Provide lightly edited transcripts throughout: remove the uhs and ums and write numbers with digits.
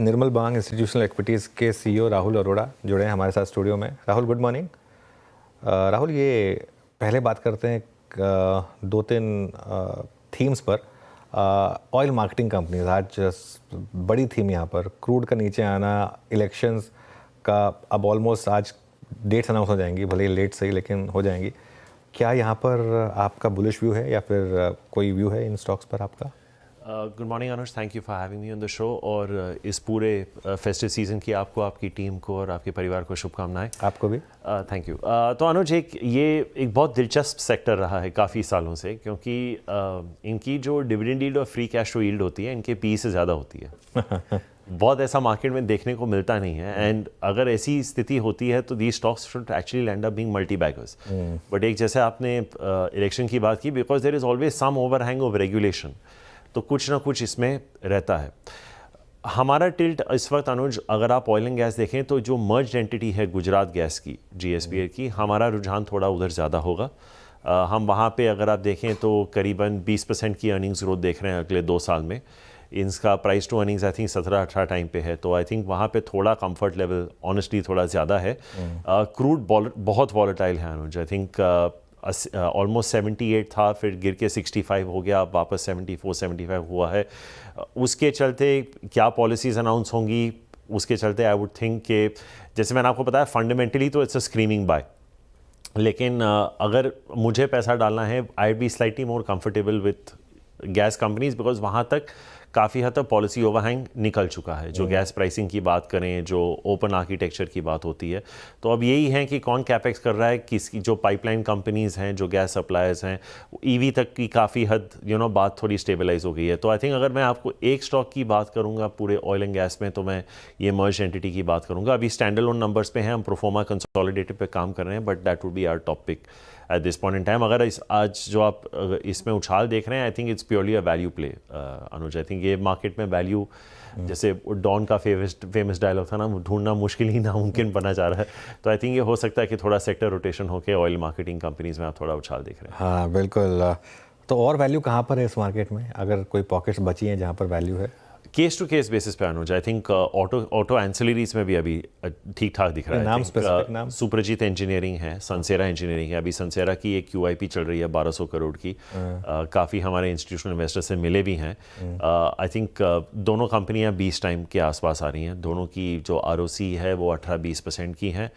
निर्मल बांग institutional equities के CEO Rahul Arora जुड़े हैं हमारे साथ स्टूडियो में। Rahul, good morning. राहुल, ये पहले बात करते हैं दो तीन थीम्स पर। ऑयल मार्केटिंग कंपनीज आज बड़ी थीम यहाँ पर, क्रूड का नीचे आना, इलेक्शंस का अब ऑलमोस्ट आज डेट्स अनाउंस हो जाएंगी, भले ही लेट सही लेकिन हो जाएंगी। क्या यहाँ पर आपका बुलिश व्यू है या फिर कोई व्यू है इन स्टॉक्स पर आपका? Good morning Anuj, thank you for having me on the show. और इस पूरे फेस्टिव सीज़न की आपको, आपकी टीम को और आपके परिवार को शुभकामनाएं। आपको भी थैंक यू। तो अनुज, ये एक बहुत दिलचस्प सेक्टर रहा है काफ़ी सालों से, क्योंकि इनकी जो डिविडेंड यील्ड और फ्री कैश फ्लो यील्ड होती है, इनके पी से ज़्यादा होती है। बहुत ऐसा मार्केट में देखने को मिलता नहीं है। एंड अगर ऐसी स्थिति होती है तो the stocks should actually land up being multibaggers. But एक जैसे आपने इलेक्शन की बात की, because there is always some overhang of regulation, तो कुछ ना कुछ इसमें रहता है। हमारा टिल्ट इस वक्त अनुज, अगर आप ऑयल एंड गैस देखें तो जो मर्ज्ड एंटिटी है गुजरात गैस की, GSPL की, हमारा रुझान थोड़ा उधर ज़्यादा होगा। हम वहाँ पे अगर आप देखें तो करीबन 20% की अर्निंग्स ग्रोथ देख रहे हैं अगले 2 साल में। इनका price to earnings I think 17-18 time पे है, तो आई थिंक वहाँ पे थोड़ा कंफर्ट लेवल ऑनेस्टली थोड़ा ज़्यादा है। क्रूड बहुत वॉलेटाइल है अनुज। आई थिंक ऑलमोस्ट 78 था, फिर गिर के 65 हो गया, अब वापस 74-75 हुआ है। उसके चलते क्या पॉलिसीज़ अनाउंस होंगी, उसके चलते आई वुड थिंक कि जैसे मैंने आपको बताया, फंडामेंटली तो इट्स अ स्क्रीमिंग बाय। लेकिन अगर मुझे पैसा डालना है, I be slightly more comfortable with gas companies, because वहाँ तक काफ़ी हद तक पॉलिसी ओवरहैंग निकल चुका है। जो गैस प्राइसिंग की बात करें, जो ओपन आर्किटेक्चर की बात होती है, तो अब यही है कि कौन कैपेक्स कर रहा है, किसकी जो पाइपलाइन कंपनीज हैं, जो गैस सप्लायर्स हैं, ईवी तक की काफ़ी हद बात थोड़ी स्टेबलाइज हो गई है। तो आई थिंक अगर मैं आपको एक स्टॉक की बात करूँगा पूरे ऑयल एंड गैस में, तो मैं ये मर्ज एंटिटी की बात करूँगा। अभी स्टैंड अलोन नंबर्स पे हैं, हम प्रोफोमा कंसोलिडेटेड पे काम कर रहे हैं, but that would be our topic at this point in time. अगर आज जो आप इसमें उछाल देख रहे हैं, I think it's purely a value play Anuj. I think ये मार्केट में वैल्यू, जैसे डॉन का फेमस डायलॉग था ना, ढूंढना मुश्किल ही नामुमकिन बना जा रहा है। तो आई थिंक ये हो सकता है कि थोड़ा सेक्टर रोटेशन होकर ऑयल मार्केटिंग कंपनीज में आप थोड़ा उछाल देख रहे हैं। हाँ बिल्कुल। तो और वैल्यू कहाँ पर है इस मार्केट में, अगर कोई पॉकेट्स बची हैं जहाँ पर वैल्यू है? केस टू केस बेसिस पे अनुज, आई थिंक ऑटो एंसिलरीज में भी अभी ठीक ठाक दिख रहा है। नाम सुप्रजीत इंजीनियरिंग है, सनसेरा इंजीनियरिंग है। अभी सनसेरा की एक QIP चल रही है 1200 करोड़ की। काफ़ी हमारे इंस्टीट्यूशनल इन्वेस्टर से मिले भी हैं। आई थिंक दोनों कंपनियां 20 टाइम के आसपास आ रही हैं। दोनों की जो ROC है वो 18-20% की है,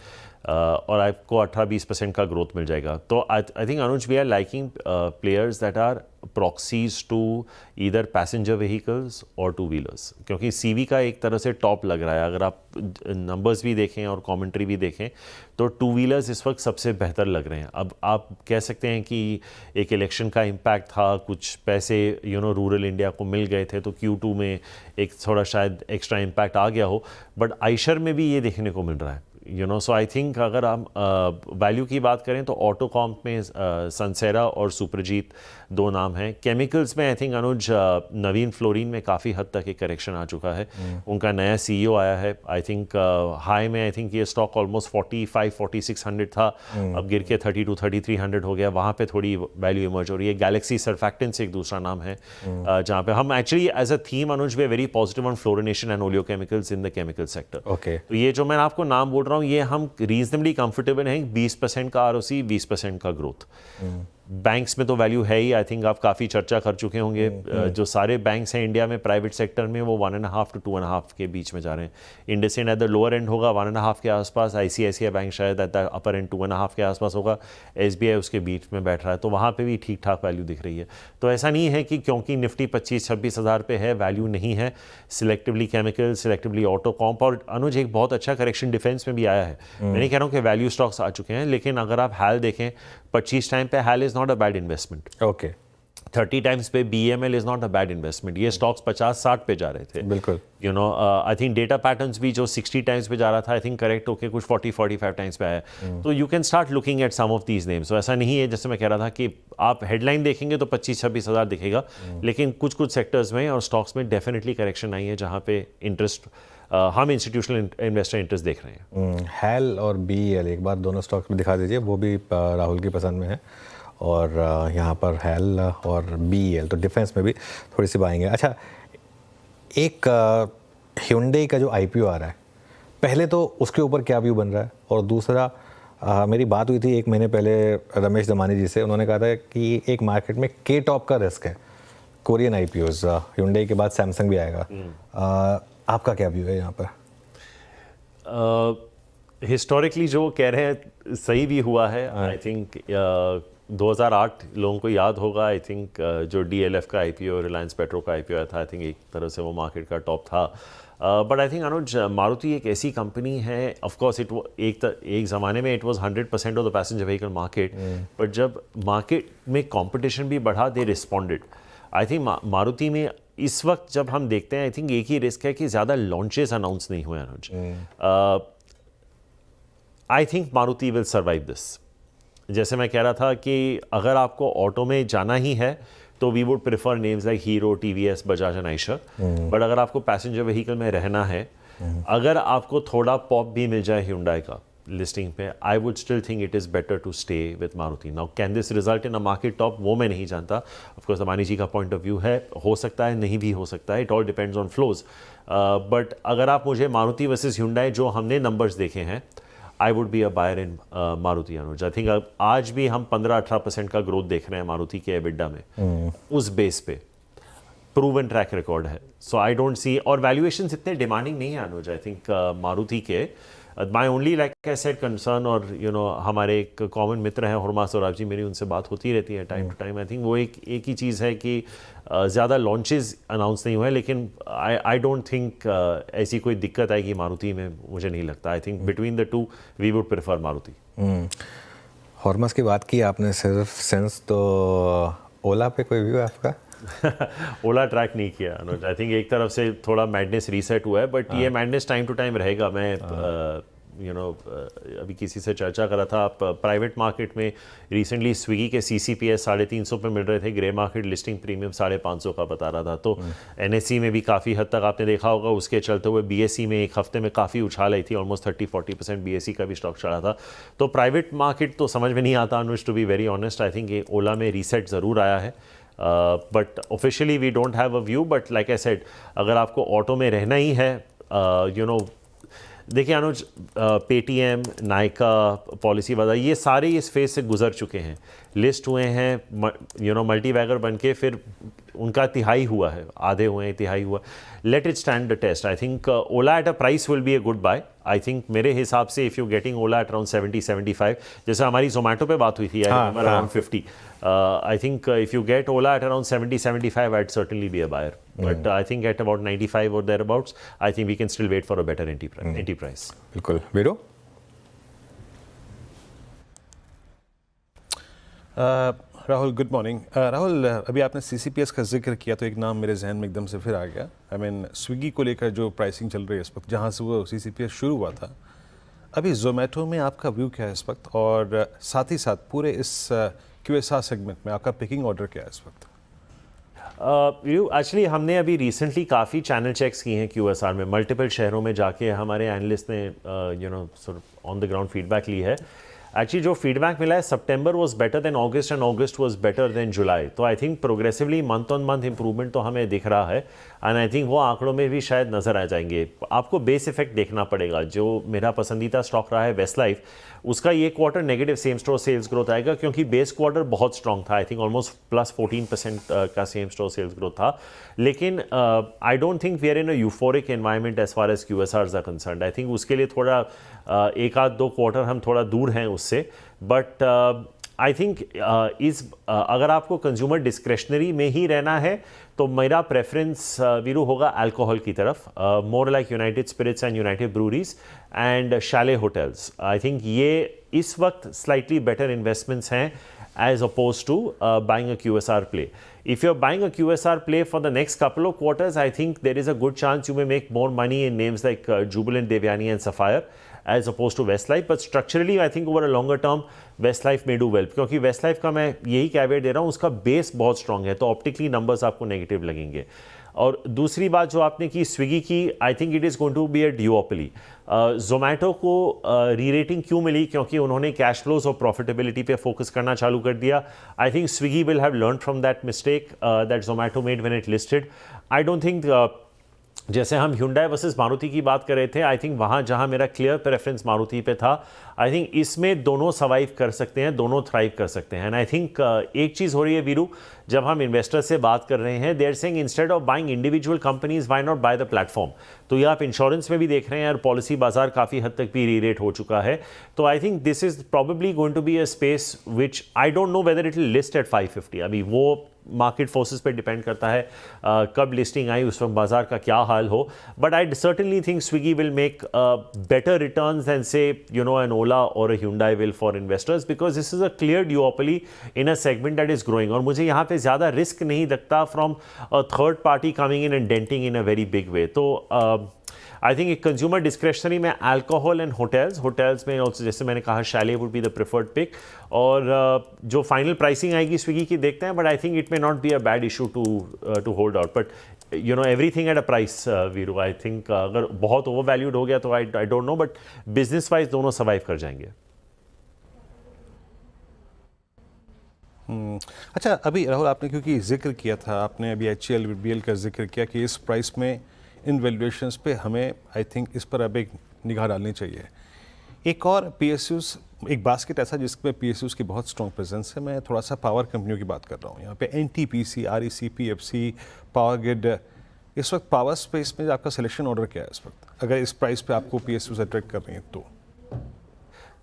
और आपको 18-20% का ग्रोथ मिल जाएगा। तो I think Anuj, we are liking players that are proxies to either passenger vehicles और टू व्हीलर्स, क्योंकि CV का एक तरह से टॉप लग रहा है। अगर आप नंबर्स भी देखें और कमेंट्री भी देखें तो टू व्हीलर्स इस वक्त सबसे बेहतर लग रहे हैं। अब आप कह सकते हैं कि एक इलेक्शन का इम्पैक्ट था, कुछ पैसे रूरल इंडिया को मिल गए थे, तो Q2 में एक थोड़ा शायद एक्स्ट्रा इम्पैक्ट आ गया हो, बट आइशर में भी ये देखने को मिल रहा है। सो आई थिंक अगर हम वैल्यू की बात करें तो ऑटो कॉम्प में सनसेरा और सुप्रजीत 2 नाम हैं। केमिकल्स में आई थिंक अनुज, नवीन फ्लोरीन में काफ़ी हद तक एक करेक्शन आ चुका है। उनका नया CEO आया है। आई थिंक हाई में आई थिंक ये स्टॉक ऑलमोस्ट 45-4600 था, अब गिर के 32-3300 हो गया। वहाँ पे थोड़ी वैल्यू इमर्ज हो रही है। गैलेक्सी सर्फैक्टेंट्स एक दूसरा नाम है, जहाँ पे हम actually as a theme Anuj we very positive on fluorination and oleochemicals in the chemical sector. Okay, तो ये जो मैंने आपको नाम बोल रहा हूँ, ये हम रीजनेबली कंफर्टेबल हैं। 20% का ROC, 20% का ग्रोथ। बैंक्स में तो वैल्यू है ही। आई थिंक आप काफ़ी चर्चा कर चुके होंगे। जो सारे बैंक्स हैं इंडिया में प्राइवेट सेक्टर में, वो 1.5 to 2.5 के बीच में जा रहे हैं। IndusInd at the lower and होगा 1.5 के आसपास, ICICI बैंक शायद एट द अपर एंड 2.5 के आसपास होगा, SBI उसके बीच में बैठ रहा है। तो वहाँ पे भी ठीक ठाक वैल्यू दिख रही है। तो ऐसा नहीं है कि क्योंकि निफ्टी 25-26 हज़ार पे है वैल्यू नहीं है। सिलेक्टिवली केमिकल, सिलेक्टिवली ऑटो कॉम्प, और अनुज एक बहुत अच्छा करेक्शन डिफेंस में भी आया है। मैं नहीं कह रहा हूँ कि वैल्यू स्टॉक्स आ चुके हैं, लेकिन अगर आप हाल देखें 25 टाइम पे HAL is not a bad investment. Okay, 30 times पे BML is not a bad investment. ये स्टॉक्स 50-60 पे जा रहे थे। बिल्कुल। आई थिंक डेटा पैटर्न्स भी जो 60 टाइम्स पे जा रहा था, आई थिंक करेक्ट होके कुछ 40-45 टाइम्स पे आया। तो you can start looking at some of these names. तो ऐसा नहीं है, जैसे मैं कह रहा था कि आप हेडलाइन देखेंगे तो 25-26 हज़ार दिखेगा, लेकिन कुछ सेक्टर्स में और स्टॉक्स में डेफिनेटली करेक्शन आई है, जहाँ पे इंटरेस्ट हम इंस्टीट्यूशनल इन्वेस्टर इंटरेस्ट देख रहे हैं। हैल और BEL एक बार दोनों स्टॉक्स में दिखा दीजिए, वो भी राहुल की पसंद में है। और यहाँ पर हैल और BEL तो डिफेंस में भी थोड़ी सी बाएंगे। अच्छा, एक Hyundai का जो IPO आ रहा है, पहले तो उसके ऊपर क्या व्यू बन रहा है, और दूसरा मेरी बात हुई थी 1 महीने पहले रमेश दमानी जी से, उन्होंने कहा था कि एक मार्केट में के टॉप का रिस्क है, कोरियन IPOs, Hyundai के बाद सैमसंग भी आएगा। आपका क्या व्यू है यहाँ पर? हिस्टोरिकली जो कह रहे हैं सही भी हुआ है। आई थिंक 2008 लोगों को याद होगा, आई थिंक जो DLF का IPO, रिलायंस पेट्रो का IPO आया था, आई थिंक एक तरह से वो मार्केट का टॉप था। बट आई थिंक अनुज, मारुति एक ऐसी कंपनी है, ऑफ कोर्स एक ज़माने में it was 100% of the passenger vehicle market, but जब मार्केट में कंपटीशन भी बढ़ा, दे रिस्पॉन्डेड। आई थिंक मारुति में इस वक्त जब हम देखते हैं, आई थिंक एक ही रिस्क है कि ज़्यादा लॉन्चेस अनाउंस नहीं हुए Anuj. I think Maruti will survive this. जैसे मैं कह रहा था कि अगर आपको ऑटो में जाना ही है तो we would prefer names like Hero, TVS, Bajaj and Eicher. But अगर आपको पैसेंजर व्हीकल में रहना है, अगर आपको थोड़ा पॉप भी मिल जाए Hyundai का लिस्टिंग पे, I would still think it is better to stay with Maruti. Now can this result in a market top, वो मैं नहीं जानता। ऑफकोर्स अमानी जी का पॉइंट ऑफ व्यू है, हो सकता है, नहीं भी हो सकता है, it all depends on flows. But अगर आप मुझे मारुति वर्सेस Hyundai जो हमने नंबर्स देखे हैं, I would be a buyer in Maruti Anuj. I think आज भी हम 15-18% का ग्रोथ देख रहे हैं मारुति के एबिडा में, उस बेस पे प्रूवन ट्रैक रिकॉर्ड है। सो आई डोंट सी, और वैल्यूएशन इतने डिमांडिंग नहीं है अनुज। आई थिंक मारुति के my only like I said concern, और हमारे एक कॉमन मित्र हैं हुरमा सौराब जी, मेरी उनसे बात होती रहती है time to time. I think वो एक ही चीज़ है कि ज़्यादा लॉन्चेस अनाउंस नहीं हुए, लेकिन आई डोंट थिंक ऐसी कोई दिक्कत आएगी मारुति में, मुझे नहीं लगता। I think between the two we would prefer Maruti. Hormuz की बात की आपने सिर्फ सेंस, तो ओला पे कोई व्यू है आपका? ओला ट्रैक नहीं किया अनुज। आई थिंक एक तरफ से थोड़ा मैडनेस रीसेट हुआ है, बट ये मैडनेस टाइम टू टाइम रहेगा। मैं अभी किसी से चर्चा कर रहा था, आप प्राइवेट मार्केट में रिसेंटली स्विगी के CCPS 350 पे मिल रहे थे, ग्रे मार्केट लिस्टिंग प्रीमियम 550 का बता रहा था। तो NSE में भी काफ़ी हद तक आपने देखा होगा, उसके चलते हुए BSE में एक हफ्ते में काफ़ी उछाल आई थी, ऑलमोस्ट 30-40% BSE का भी स्टॉक चढ़ा था। तो प्राइवेट मार्केट तो समझ में नहीं आता Anuj, to be very honest. I think ये ओला में रीसेट ज़रूर आया है, but officially we don't have a view. But like I said, अगर आपको ऑटो में रहना ही है, देखिए अनुज, पेटीएम, नायका, पॉलिसी वाला, ये सारे इस फेज से गुजर चुके हैं, लिस्ट हुए हैं, मल्टी बैगर बन के, फिर उनका तिहाई हुआ है, आधे हुए हैं, तिहाई हुआ। Let it stand the test. I think Ola at a price will be a good buy. I think मेरे हिसाब से if you getting Ola at around 70-75, जैसे हमारी जोमेटो पे बात हुई थी, around 50, I think if you get Ola at around 70-75, I'd certainly be a buyer. But I think at about 95 or thereabouts, I think we can still wait for a better entry price. बिल्कुल। वीरो? Rahul, good morning. Rahul, अभी आपने CCPS का जिक्र किया तो एक नाम मेरे जहन में एकदम से फिर आ गया। आई मीन स्विगी को लेकर जो प्राइसिंग चल रही है इस वक्त, जहाँ से वो CCPS शुरू हुआ था, अभी जोमेटो में आपका व्यू क्या है इस वक्त, और साथ ही साथ पूरे इस QSR सेगमेंट में आपका पिकिंग ऑर्डर क्या है इस वक्त? एक्चुअली हमने अभी रिसेंटली काफ़ी चैनल चेक्स किए हैं QSR में, मल्टीपल शहरों में जाके हमारे एनालिस्ट ने ऑन द ग्राउंड फीडबैक ली है। एक्चुअली जो फीडबैक मिला है, September was better than August and August was better than July. तो I think progressively month on month improvement तो हमें दिख रहा है, एंड आई थिंक वो आंकड़ों में भी शायद नज़र आ जाएंगे। आपको बेस इफेक्ट देखना पड़ेगा। जो मेरा पसंदीदा स्टॉक रहा है वेस्ट लाइफ, उसका ये quarter negative same store sales growth आएगा, क्योंकि बेस क्वार्टर बहुत स्ट्रॉन्ग था। आई थिंक ऑलमोस्ट +14% का सेम स्टोर सेल्स ग्रोथ था। लेकिन I don't think we are in a euphoric environment as far as QSRs are concerned. I think उसके लिए थोड़ा एक आध दो क्वार्टर हम थोड़ा दूर हैं उससे। बट आई थिंक अगर आपको कंज्यूमर डिस्क्रेशनरी में ही रहना है तो मेरा प्रेफरेंस वीरू होगा अल्कोहल की तरफ, more like United Spirits and United Breweries and Chalet Hotels. I think ये इस वक्त स्लाइटली बेटर इन्वेस्टमेंट्स हैं as opposed to buying a QSR play. If you're buying a QSR play for the next couple of quarters, I think there is a good chance you may make more money in names like Jubilant, Devyani and Sapphire as opposed to Westlife. But structurally, I think over a longer term, Westlife may do well. क्योंकि Westlife का मैं यही कैवेट दे रहा हूँ, उसका base बहुत strong है, तो ऑप्टिकली नंबर्स आपको नेगेटिव लगेंगे। और दूसरी बात जो आपने की स्विगी की, I think it is going to be a duopoly. Zomato को री रेटिंग क्यों मिली? क्योंकि उन्होंने कैश फ्लोज और प्रॉफिटेबिलिटी पे फोकस करना चालू कर दिया। I think Swiggy will have learn from that mistake that Zomato made when it listed. I don't think जैसे हम Hyundai वर्सेस मारुति की बात कर रहे थे, आई थिंक वहाँ जहाँ मेरा क्लियर प्रेफरेंस मारुति पे था, आई थिंक इसमें दोनों सर्वाइव कर सकते हैं, दोनों थ्राइव कर सकते हैं। एंड आई थिंक एक चीज़ हो रही है वीरू, जब हम इन्वेस्टर से बात कर रहे हैं, they are saying instead of buying individual companies why not buy the platform. तो ये आप इंश्योरेंस में भी देख रहे हैं और पॉलिसी बाजार काफ़ी हद तक भी री-रेट हो चुका है। तो I think this is probably going to be a space which I don't know whether it will list at 550। अभी वो मार्केट फोर्सेस पे डिपेंड करता है कब लिस्टिंग आई, उस वक्त बाजार का क्या हाल हो। But I certainly think Swiggy will make better returns than say an Ola और a Hyundai will for investors, because this is a clear duopoly in a segment that is growing। और मुझे यहाँ पे ज़्यादा रिस्क नहीं लगता from a third party coming in and denting in a very big way. तो I think एक consumer discretionary में अल्कोहल एंड होटल्स में ऑल्सो, जैसे मैंने कहा, Chalet would be the preferred pick. और जो फाइनल प्राइसिंग आएगी स्विगी की देखते हैं, but I think it may not be a bad issue to hold out. But everything at a price वीरू। आई थिंक अगर बहुत ओवर वैल्यूड हो गया तो आई don't no, but business wise दोनों सर्वाइव कर जाएंगे। अच्छा, अभी राहुल आपने क्योंकि जिक्र किया था, आपने अभी HCL BL का जिक्र किया कि इस प्राइस में इन वैल्यूएशंस पे हमें आई थिंक इस पर अब एक निगाह डालनी चाहिए। एक और PSUs, एक बास्केट ऐसा जिसमें PSUs की बहुत स्ट्रॉन्ग प्रेजेंस है। मैं थोड़ा सा पावर कंपनियों की बात कर रहा हूँ यहाँ पे, NTPC, REC, PFC, power grid. इस वक्त पावर स्पेस में आपका सिलेक्शन ऑर्डर क्या है इस वक्त, अगर इस प्राइस पे आपको PSUs अट्रैक्ट कर रही हैं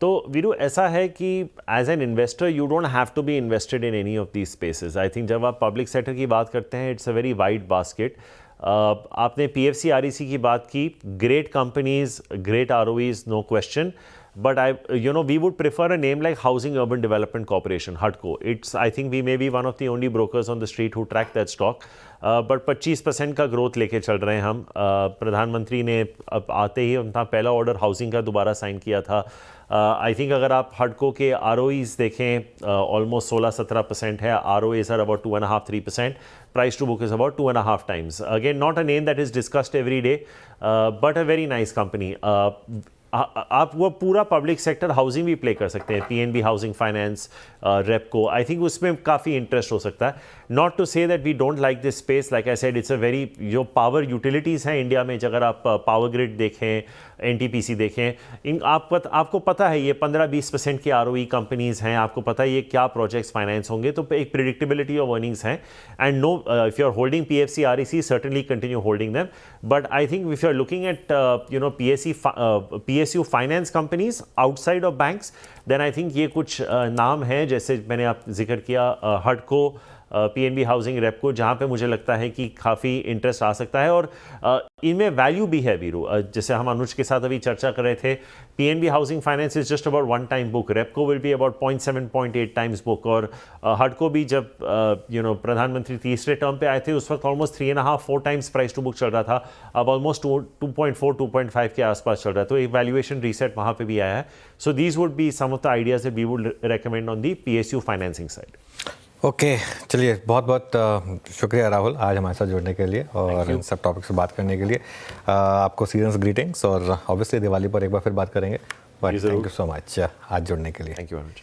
तो वीरू ऐसा है कि as an investor you don't have to be invested in any of these spaces. I think जब आप पब्लिक सेक्टर की बात करते हैं, it's a very wide basket. आपने PFC REC की बात की, great companies, great ROEs, no question. But we would prefer a name like Housing Urban Development Corporation, HUDCO. I think we may be one of the only brokers on the street who track that stock. But 25% का growth लेके चल रहे हैं हम। प्रधानमंत्री ने अब आते ही अपना पहला ऑर्डर हाउसिंग का दोबारा साइन किया था। आई थिंक अगर आप HUDCO के ROEs देखें, ऑलमोस्ट 16-17% है। ROAs are about 2.5-3%. Price to book is about 2.5 times. Again, not a name that is discussed every day, but a very nice company. आप वो पूरा पब्लिक सेक्टर हाउसिंग भी प्ले कर सकते हैं, PNB housing finance, Repco. I think उसमें काफ़ी interest हो सकता है। Not to say that we don't like this space, like I said it's a very, जो पावर यूटिलिटीज़ हैं इंडिया में, अगर आप पावर ग्रिड देखें, NTPC देखें, आपको पता है ये 15-20% की ROE कंपनीज़ हैं, आपको पता है ये क्या प्रोजेक्ट्स फाइनेंस होंगे, तो एक प्रिडिक्टेबिलिटी ऑफ अर्निंग्स हैं। And no, if you are holding PFC REC, certainly continue holding them, but I think if you are looking at PSU finance companies outside of banks, then I think ये कुछ नाम हैं, जैसे मैंने आप जिक्र किया, HUDCO, PNB हाउसिंग, रेपको, जहाँ पे मुझे लगता है कि काफ़ी इंटरेस्ट आ सकता है। और इनमें वैल्यू भी है वीरू। जैसे हम अनुज के साथ अभी चर्चा कर रहे थे, PNB housing finance is just about 1 time book, Repco will be about 0.7-0.8 times book. और HUDCO भी जब प्रधानमंत्री तीसरे टर्म पे आए थे, उस वक्त almost 3.5-4 times price to book चल रहा था। अब ऑलमोस्ट 2.4-2.5 के आसपास चल रहा है, तो एक वैल्यूएशन रीसेट वहाँ पे भी आया है। So these would be some of the ideas that we would recommend on the PSU financing side. Okay, चलिए, बहुत बहुत शुक्रिया राहुल आज हमारे साथ जुड़ने के लिए और इन सब टॉपिक्स पे बात करने के लिए। आपको सीजन्स ग्रीटिंग्स, और ऑब्वियसली दिवाली पर एक बार फिर बात करेंगे। But thank you so much आज जुड़ने के लिए। Thank you very much.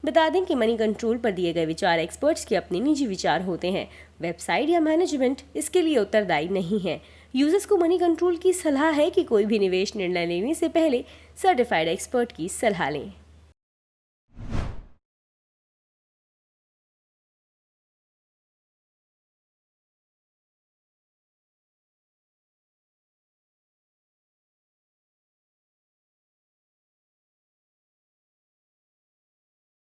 बता दें कि मनी कंट्रोल पर दिए गए विचार एक्सपर्ट्स के अपने निजी विचार होते हैं। वेबसाइट या मैनेजमेंट इसके लिए उत्तरदायी नहीं है। यूजर्स को मनी कंट्रोल की सलाह है कि कोई भी निवेश निर्णय लेने से पहले सर्टिफाइड एक्सपर्ट की सलाह लें।